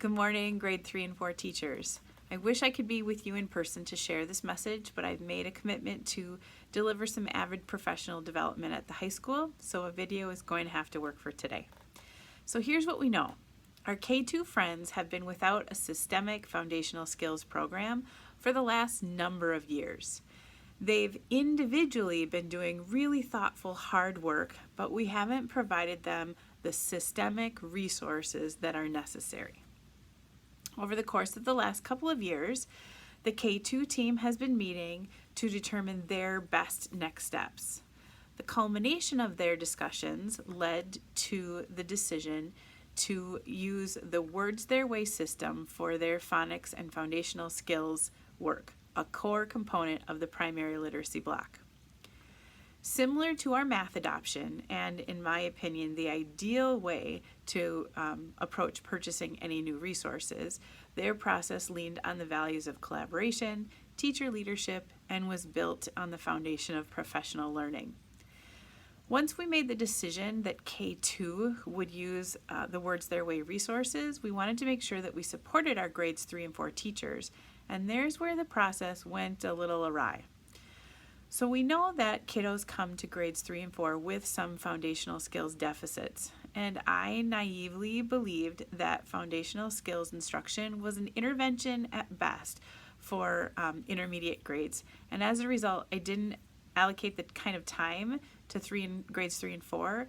Good morning, grade 3 and 4 teachers. I wish I could be with you in person to share this message, but I've made a commitment to deliver some avid professional development at the high school, so a video is going to have to work for today. So here's what we know. Our K2 friends have been without a systemic foundational skills program for the last number of years. They've individually been doing really thoughtful, hard work, but we haven't provided them the systemic resources that are necessary. Over the course of the last couple of years, the K2 team has been meeting to determine their best next steps. The culmination of their discussions led to the decision to use the Words Their Way system for their phonics and foundational skills work, a core component of the primary literacy block. Similar to our math adoption, and in my opinion, the ideal way to approach purchasing any new resources, their process leaned on the values of collaboration, teacher leadership, and was built on the foundation of professional learning. Once we made the decision that K2 would use the Words Their Way resources, we wanted to make sure that we supported our grades 3 and 4 teachers, and there's where the process went a little awry. So we know that kiddos come to grades 3 and 4 with some foundational skills deficits, and I naively believed that foundational skills instruction was an intervention at best for intermediate grades, and as a result, I didn't allocate the kind of time to grades 3 and 4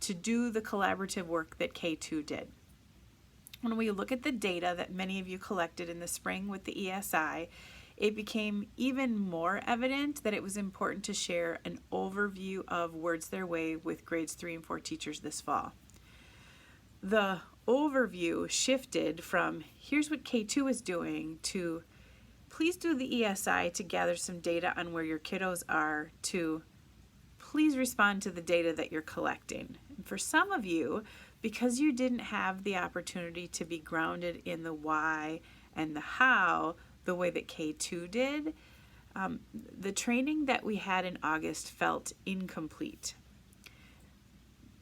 to do the collaborative work that K2 did. When we look at the data that many of you collected in the spring with the ESI, it became even more evident that it was important to share an overview of Words Their Way with grades 3 and 4 teachers this fall. The overview shifted from here's what K2 is doing to please do the ESI to gather some data on where your kiddos are to please respond to the data that you're collecting. And for some of you, because you didn't have the opportunity to be grounded in the why and the how the way that K2 did, the training that we had in August felt incomplete.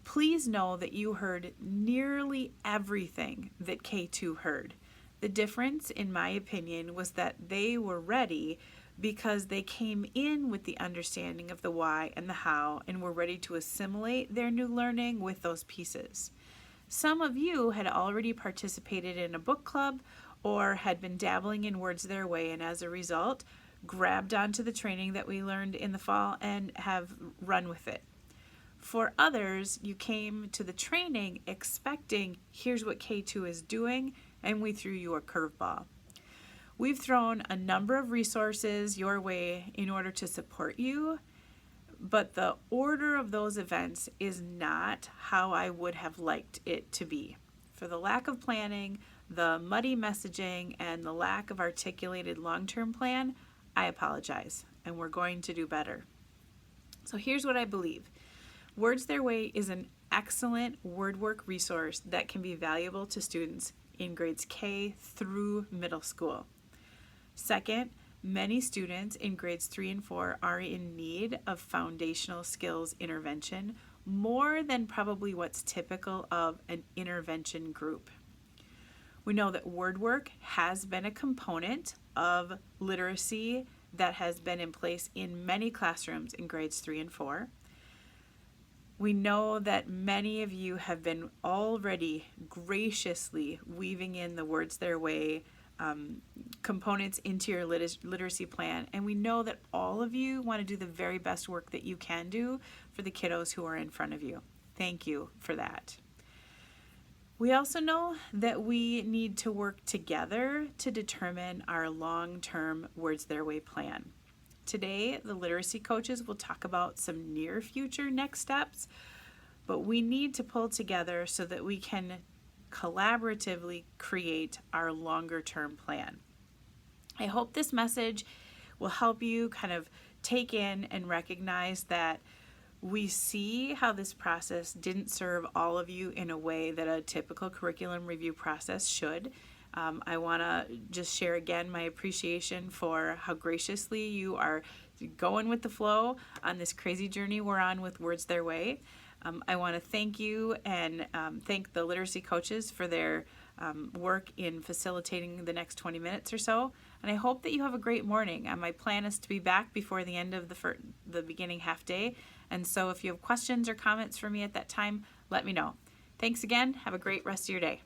Please know that you heard nearly everything that K2 heard. The difference, in my opinion, was that they were ready because they came in with the understanding of the why and the how and were ready to assimilate their new learning with those pieces. Some of you had already participated in a book club or had been dabbling in Words Their Way, and as a result, grabbed onto the training that we learned in the fall and have run with it. For others, you came to the training expecting, here's what K2 is doing, and we threw you a curveball. We've thrown a number of resources your way in order to support you, but the order of those events is not how I would have liked it to be. For the lack of planning, the muddy messaging, and the lack of articulated long-term plan, I apologize, and we're going to do better. So here's what I believe. Words Their Way is an excellent word work resource that can be valuable to students in grades K through middle school. Second, many students in grades 3 and 4 are in need of foundational skills intervention more than probably what's typical of an intervention group. We know that word work has been a component of literacy that has been in place in many classrooms in grades 3 and 4. We know that many of you have been already graciously weaving in the Words Their Way components into your literacy plan, and we know that all of you want to do the very best work that you can do for the kiddos who are in front of you. Thank you for that. We also know that we need to work together to determine our long-term Words Their Way plan. Today, the literacy coaches will talk about some near future next steps, but we need to pull together so that we can collaboratively create our longer term plan. I hope this message will help you kind of take in and recognize that we see how this process didn't serve all of you in a way that a typical curriculum review process should. I want to just share again my appreciation for how graciously you are going with the flow on this crazy journey we're on with Words Their Way. I want to thank you and thank the literacy coaches for their work in facilitating the next 20 minutes or so. And I hope that you have a great morning. My plan is to be back before the end of the beginning half day. And so if you have questions or comments for me at that time, let me know. Thanks again. Have a great rest of your day.